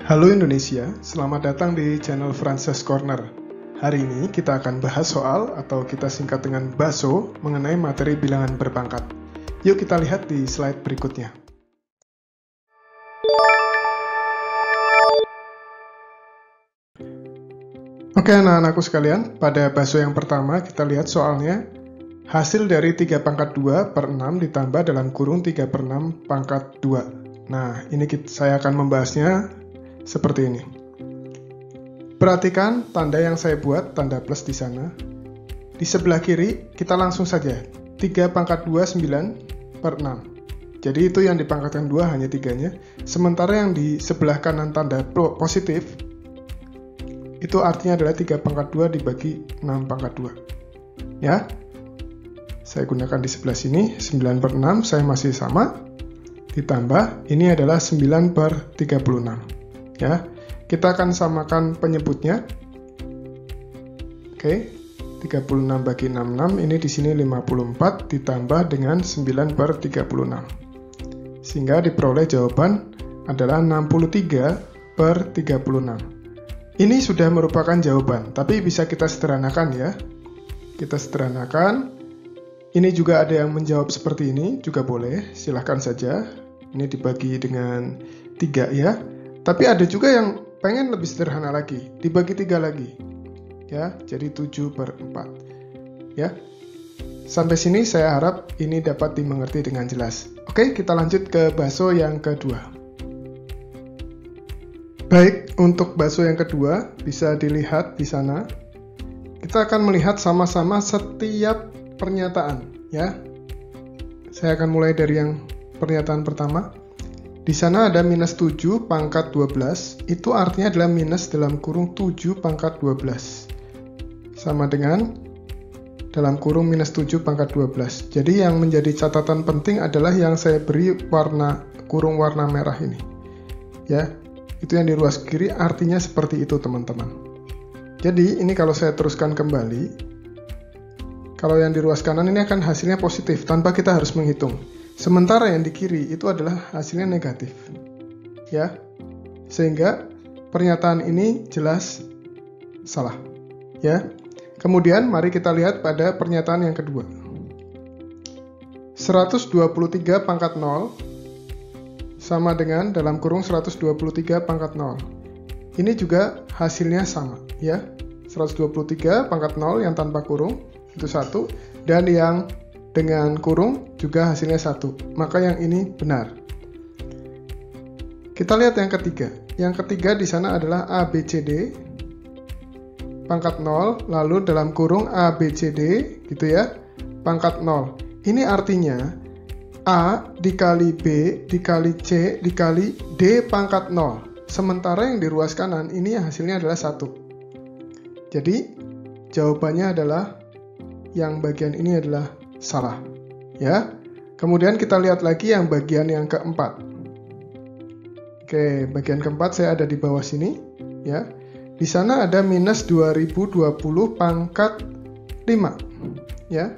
Halo Indonesia, selamat datang di channel Frances Corner. Hari ini kita akan bahas soal atau kita singkat dengan BASO mengenai materi bilangan berpangkat. Yuk kita lihat di slide berikutnya. Oke anak-anakku sekalian, pada BASO yang pertama kita lihat soalnya hasil dari 3 pangkat 2 per 6 ditambah dalam kurung 3 per 6 pangkat 2. Nah, ini saya akan membahasnya seperti ini. Perhatikan tanda yang saya buat, tanda plus di sana. Di sebelah kiri, kita langsung saja. 3 pangkat 2, 9 per 6. Jadi itu yang dipangkatkan 2 hanya 3-nya. Sementara yang di sebelah kanan tanda positif, itu artinya adalah 3 pangkat 2 dibagi 6 pangkat 2. Ya, saya gunakan di sebelah sini, 9 per 6, saya masih sama. Ditambah, ini adalah 9 per 36. Ya, kita akan samakan penyebutnya. Oke, 36 bagi 66, ini di sini 54 ditambah dengan 9 per 36. Sehingga diperoleh jawaban adalah 63 per 36. Ini sudah merupakan jawaban, tapi bisa kita sederhanakan ya. Kita sederhanakan. Ini juga ada yang menjawab seperti ini, juga boleh, silahkan saja. Ini dibagi dengan 3 ya. Tapi ada juga yang pengen lebih sederhana lagi, dibagi 3 lagi. Ya, jadi 7 per 4. Ya. Sampai sini saya harap ini dapat dimengerti dengan jelas. Oke, kita lanjut ke BASO yang kedua. Baik, untuk BASO yang kedua bisa dilihat di sana. Kita akan melihat sama-sama setiap pernyataan, ya. Saya akan mulai dari yang pernyataan pertama. Di sana ada minus 7 pangkat 12, itu artinya adalah minus dalam kurung 7 pangkat 12. Sama dengan dalam kurung minus 7 pangkat 12. Jadi yang menjadi catatan penting adalah yang saya beri kurung warna merah ini. Ya, itu yang di ruas kiri artinya seperti itu teman-teman. Jadi ini kalau saya teruskan kembali, kalau yang di ruas kanan ini akan hasilnya positif tanpa kita harus menghitung. Sementara yang di kiri itu adalah hasilnya negatif. Ya. Sehingga pernyataan ini jelas salah. Ya. Kemudian mari kita lihat pada pernyataan yang kedua. 123 pangkat 0 sama dengan dalam kurung 123 pangkat 0. Ini juga hasilnya sama, ya. 123 pangkat 0 yang tanpa kurung itu 1 dan yang dengan kurung juga hasilnya 1. Maka yang ini benar. Kita lihat yang ketiga. Yang ketiga di sana adalah ABCD pangkat 0 lalu dalam kurung ABCD gitu ya. Pangkat 0. Ini artinya A dikali B dikali C dikali D pangkat 0. Sementara yang di ruas kanan ini hasilnya adalah 1. Jadi jawabannya adalah yang bagian ini adalah salah. Ya. Kemudian kita lihat lagi yang bagian yang keempat. Oke, bagian keempat saya ada di bawah sini, ya. Di sana ada minus 2020 pangkat 5, ya.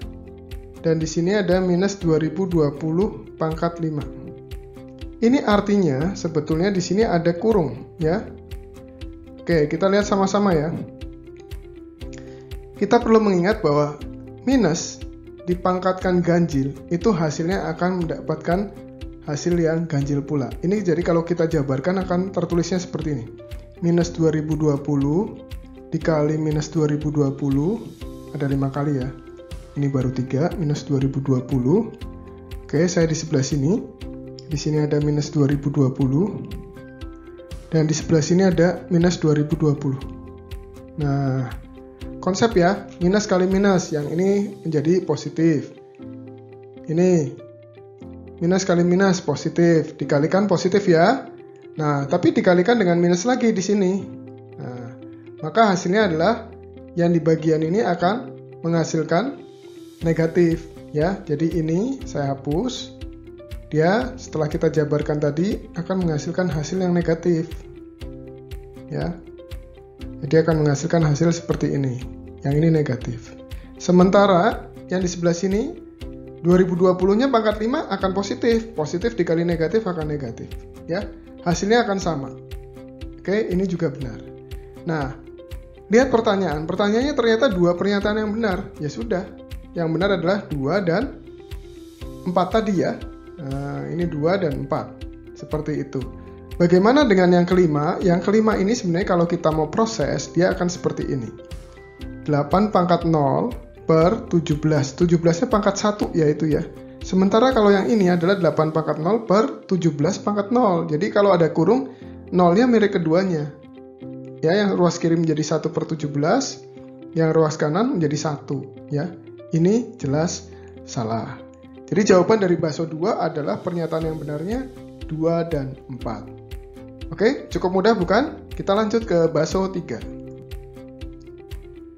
Dan di sini ada minus 2020 pangkat 5. Ini artinya sebetulnya di sini ada kurung, ya. Oke, kita lihat sama-sama ya. Kita perlu mengingat bahwa minus dipangkatkan ganjil, itu hasilnya akan mendapatkan hasil yang ganjil pula. Ini jadi kalau kita jabarkan akan tertulisnya seperti ini. Minus 2020 dikali minus 2020, ada 5 kali ya. Ini baru 3, minus 2020. Oke, saya di sebelah sini. Di sini ada minus 2020. Dan di sebelah sini ada minus 2020. Nah, konsep ya, minus kali minus, yang ini menjadi positif. Ini, minus kali minus, positif. Dikalikan positif ya. Nah, tapi dikalikan dengan minus lagi di sini. Nah, maka hasilnya adalah yang di bagian ini akan menghasilkan negatif. Ya, jadi ini saya hapus. Dia setelah kita jabarkan tadi akan menghasilkan hasil yang negatif. Ya. Jadi akan menghasilkan hasil seperti ini. Yang ini negatif. Sementara yang di sebelah sini 2020-nya pangkat 5 akan positif. Positif dikali negatif akan negatif, ya. Hasilnya akan sama. Oke, ini juga benar. Nah, lihat pertanyaan. Pertanyaannya ternyata dua pernyataan yang benar. Ya sudah, yang benar adalah 2 dan 4 tadi ya. Nah, ini 2 dan 4. Seperti itu. Bagaimana dengan yang kelima? Yang kelima ini sebenarnya kalau kita mau proses, dia akan seperti ini. 8 pangkat 0 per 17. 17-nya pangkat 1 yaitu ya. Sementara kalau yang ini adalah 8 pangkat 0 per 17 pangkat 0. Jadi kalau ada kurung, 0-nya mirip keduanya. Ya, yang ruas kiri menjadi 1 per 17, yang ruas kanan menjadi 1. Ya, ini jelas salah. Jadi jawaban dari bakso 2 adalah pernyataan yang benarnya 2 dan 4. Oke, cukup mudah bukan? Kita lanjut ke bakso 3.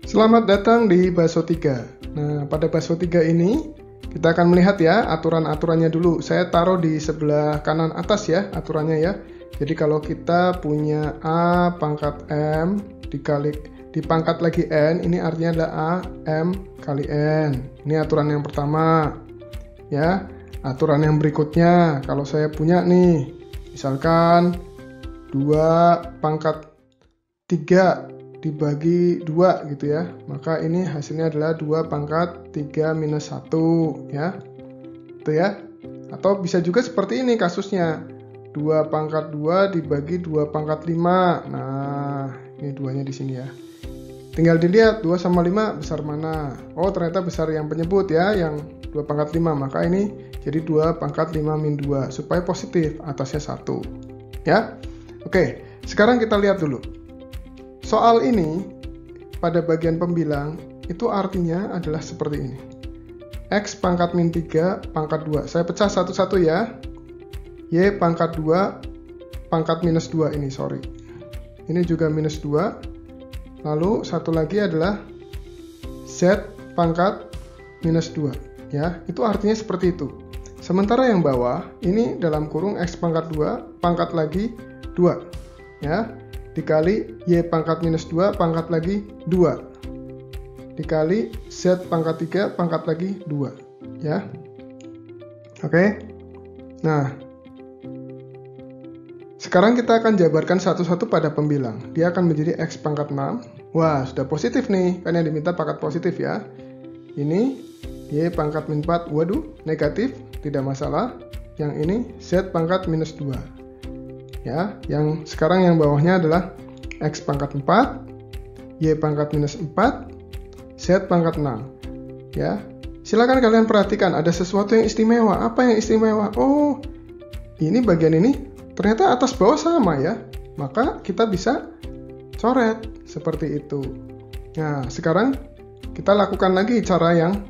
Selamat datang di bakso 3. Nah, pada bakso 3 ini kita akan melihat ya aturan-aturannya dulu. Saya taruh di sebelah kanan atas ya aturannya ya. Jadi kalau kita punya A pangkat M dipangkat lagi N, ini artinya adalah A M kali N. Ini aturan yang pertama. Ya, aturan yang berikutnya kalau saya punya nih, misalkan 2 pangkat 3 dibagi 2 gitu ya, maka ini hasilnya adalah 2 pangkat 3 minus 1 ya, itu ya. Atau bisa juga seperti ini kasusnya, 2 pangkat 2 dibagi 2 pangkat 5. Nah, ini 2-nya di sini ya. Tinggal dilihat 2 sama 5 besar mana. Oh, ternyata besar yang penyebut ya, yang 2 pangkat 5. Maka ini jadi 2 pangkat 5 min 2 supaya positif, atasnya 1 ya. Oke, sekarang kita lihat dulu. Soal ini pada bagian pembilang itu artinya adalah seperti ini. X pangkat min 3 pangkat 2. Saya pecah satu-satu ya. Y pangkat 2 pangkat minus 2 ini, sorry. Ini juga minus 2. Lalu satu lagi adalah Z pangkat minus 2. Ya, itu artinya seperti itu. Sementara yang bawah ini dalam kurung X pangkat 2 pangkat lagi 2. Ya. Dikali Y pangkat minus 2 pangkat lagi 2 dikali Z pangkat 3 pangkat lagi 2 ya. Oke. Nah, sekarang kita akan jabarkan satu-satu pada pembilang. Dia akan menjadi X pangkat 6. Wah, sudah positif nih, kan yang diminta pangkat positif ya. Ini Y pangkat min 4. Waduh, negatif, tidak masalah. Yang ini Z pangkat minus 2 ya, yang sekarang yang bawahnya adalah X pangkat 4, Y pangkat minus 4, Z pangkat 6 ya. Silakan kalian perhatikan ada sesuatu yang istimewa. Apa yang istimewa? Oh, ini bagian ini ternyata atas bawah sama ya, maka kita bisa coret seperti itu. Nah, sekarang kita lakukan lagi cara yang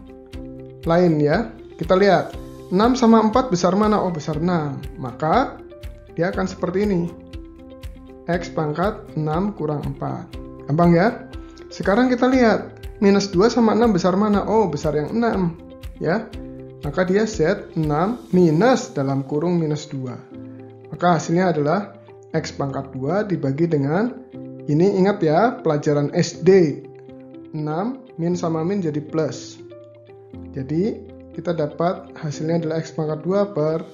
lain ya. Kita lihat 6 sama 4 besar mana? Oh, besar 6. Maka dia akan seperti ini. X pangkat 6 kurang 4. Gampang ya? Sekarang kita lihat. Minus 2 sama 6 besar mana? Oh, besar yang 6. Ya. Maka dia Z 6 minus dalam kurung minus 2. Maka hasilnya adalah X pangkat 2 dibagi dengan, ini ingat ya, pelajaran SD. 6 min sama min jadi plus. Jadi, kita dapat hasilnya adalah X pangkat 2 per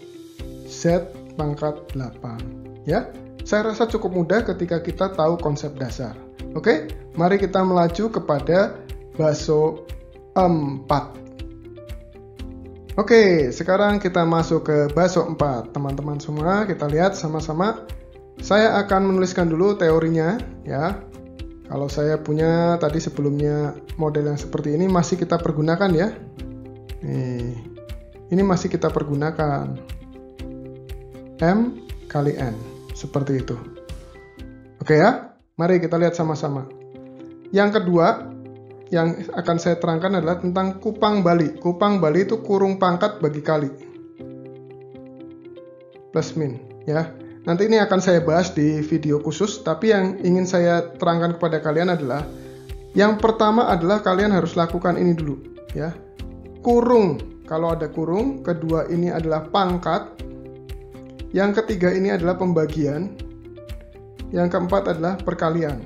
Z pangkat 8 ya. Saya rasa cukup mudah ketika kita tahu konsep dasar. Oke, mari kita melaju kepada bakso 4. Oke, sekarang kita masuk ke bakso 4. Teman-teman semua, kita lihat sama-sama. Saya akan menuliskan dulu teorinya ya. Kalau saya punya tadi sebelumnya model yang seperti ini masih kita pergunakan ya. Nih, ini masih kita pergunakan. M kali N, seperti itu. Oke ya, mari kita lihat sama-sama. Yang kedua yang akan saya terangkan adalah tentang kupang bali. Kupang bali itu kurung pangkat bagi kali, plus min ya. Nanti ini akan saya bahas di video khusus, tapi yang ingin saya terangkan kepada kalian adalah yang pertama adalah kalian harus lakukan ini dulu ya. Kurung, kalau ada kurung, kedua ini adalah pangkat. Yang ketiga ini adalah pembagian. Yang keempat adalah perkalian.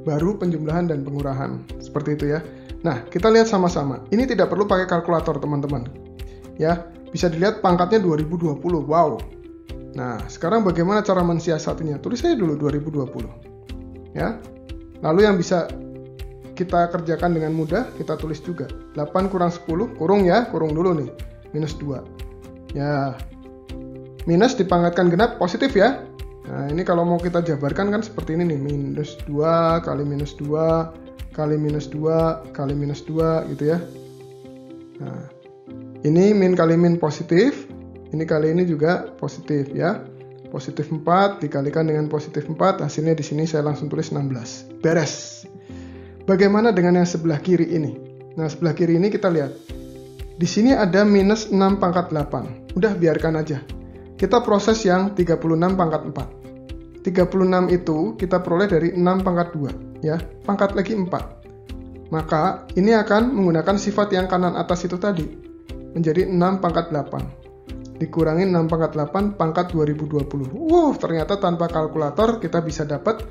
Baru penjumlahan dan pengurahan. Seperti itu ya. Nah, kita lihat sama-sama. Ini tidak perlu pakai kalkulator, teman-teman. Ya, bisa dilihat pangkatnya 2020. Wow. Nah, sekarang bagaimana cara mensiasatinya? Tulis saja dulu 2020. Ya. Lalu yang bisa kita kerjakan dengan mudah, kita tulis juga. 8 kurang 10, kurung ya, kurung dulu nih. Minus 2. Ya, minus dipangkatkan genap, positif ya. Nah, ini kalau mau kita jabarkan kan seperti ini nih. Minus 2 kali minus 2 kali minus 2 kali minus 2 gitu ya. Nah, ini min kali min positif. Ini kali ini juga positif ya. Positif 4 dikalikan dengan positif 4, hasilnya di sini saya langsung tulis 16. Beres. Bagaimana dengan yang sebelah kiri ini? Nah, sebelah kiri ini kita lihat. Di sini ada minus 6 pangkat 8. Udah biarkan aja. Kita proses yang 36 pangkat 4. 36 itu kita peroleh dari 6 pangkat 2. Ya, pangkat lagi 4. Maka ini akan menggunakan sifat yang kanan atas itu tadi. Menjadi 6 pangkat 8. Dikurangi 6 pangkat 8 pangkat 2020. Ternyata tanpa kalkulator kita bisa dapat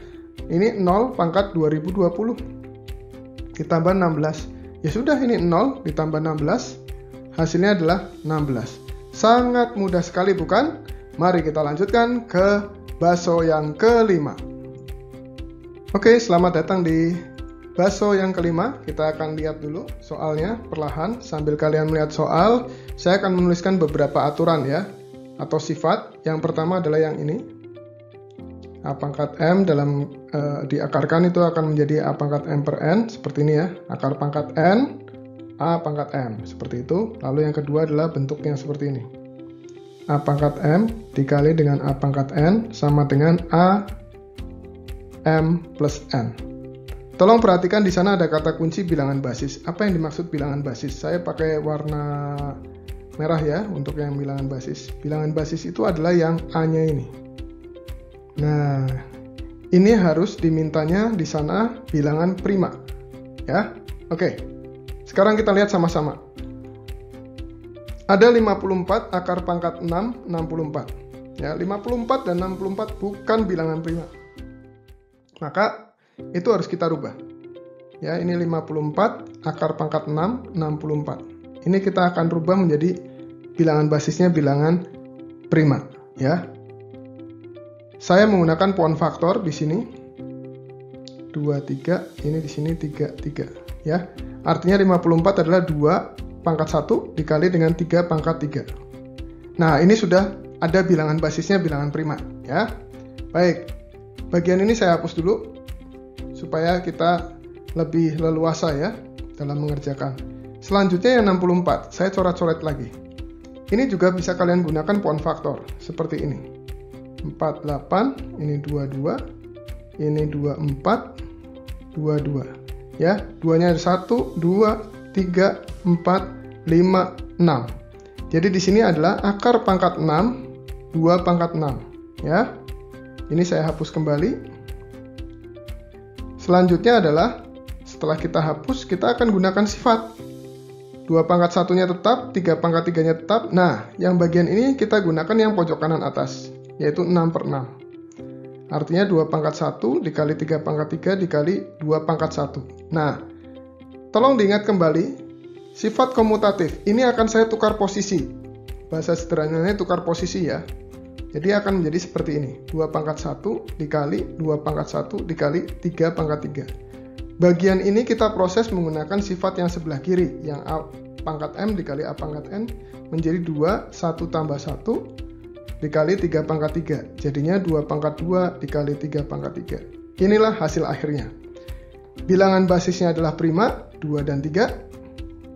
ini 0 pangkat 2020. Ditambah 16. Ya sudah, ini 0 ditambah 16. Hasilnya adalah 16. Sangat mudah sekali bukan? Mari kita lanjutkan ke bakso yang kelima. Oke, selamat datang di bakso yang kelima. Kita akan lihat dulu soalnya perlahan. Sambil kalian melihat soal, saya akan menuliskan beberapa aturan ya, atau sifat. Yang pertama adalah yang ini. A pangkat M dalam diakarkan itu akan menjadi A pangkat M per N. Seperti ini ya. Akar pangkat N, A pangkat M. Seperti itu. Lalu yang kedua adalah bentuknya seperti ini. A pangkat M dikali dengan A pangkat N sama dengan A M plus N. Tolong perhatikan di sana ada kata kunci bilangan basis. Apa yang dimaksud bilangan basis? Saya pakai warna merah ya untuk yang bilangan basis. Bilangan basis itu adalah yang A-nya ini. Nah, ini harus dimintanya di sana bilangan prima. Ya. Oke. Sekarang kita lihat sama-sama. Ada 54 akar pangkat 6, 64. Ya, 54 dan 64 bukan bilangan prima. Maka itu harus kita rubah. Ya, ini 54 akar pangkat 6, 64. Ini kita akan rubah menjadi bilangan basisnya bilangan prima, ya. Saya menggunakan pohon faktor di sini. 2, 3, ini di sini 3, 3, ya. Artinya 54 adalah 2 pangkat 1 dikali dengan 3 pangkat 3. Nah, ini sudah ada bilangan basisnya bilangan prima, ya. Baik. Bagian ini saya hapus dulu supaya kita lebih leluasa ya dalam mengerjakan. Selanjutnya yang 64, saya coret-coret lagi. Ini juga bisa kalian gunakan pohon faktor seperti ini. 48, ini 22, ini 24, 22. Ya, duanya ada 1, 2, 3, 4, 5, 6. Jadi di sini adalah akar pangkat 6, 2 pangkat 6. Ya, ini saya hapus kembali. Selanjutnya adalah setelah kita hapus, kita akan gunakan sifat. 2 pangkat 1-nya tetap, 3 pangkat 3-nya tetap. Nah, yang bagian ini kita gunakan yang pojok kanan atas, yaitu 6 per 6. Artinya 2 pangkat 1 dikali 3 pangkat 3 dikali 2 pangkat 1. Nah, tolong diingat kembali, sifat komutatif ini akan saya tukar posisi. Bahasa sederhananya tukar posisi ya. Jadi akan menjadi seperti ini. 2 pangkat 1 dikali 2 pangkat 1 dikali 3 pangkat 3. Bagian ini kita proses menggunakan sifat yang sebelah kiri, yang A pangkat M dikali A pangkat N menjadi 2, 1 tambah 1 dikali 3 pangkat 3. Jadinya 2 pangkat 2 dikali 3 pangkat 3. Inilah hasil akhirnya. Bilangan basisnya adalah prima, 2 dan 3.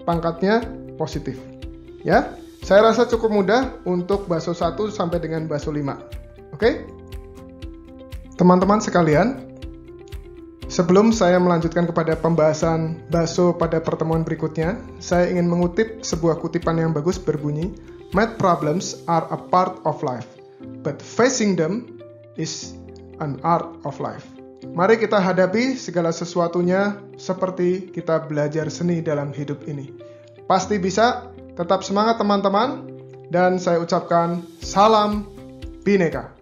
Pangkatnya positif. Ya, saya rasa cukup mudah untuk bakso 1 sampai dengan bakso 5. Oke? Teman-teman sekalian, sebelum saya melanjutkan kepada pembahasan bakso pada pertemuan berikutnya, saya ingin mengutip sebuah kutipan yang bagus berbunyi, "Math problems are a part of life, but facing them is an art of life." Mari kita hadapi segala sesuatunya seperti kita belajar seni dalam hidup ini. Pasti bisa, tetap semangat teman-teman, dan saya ucapkan salam Bhinneka.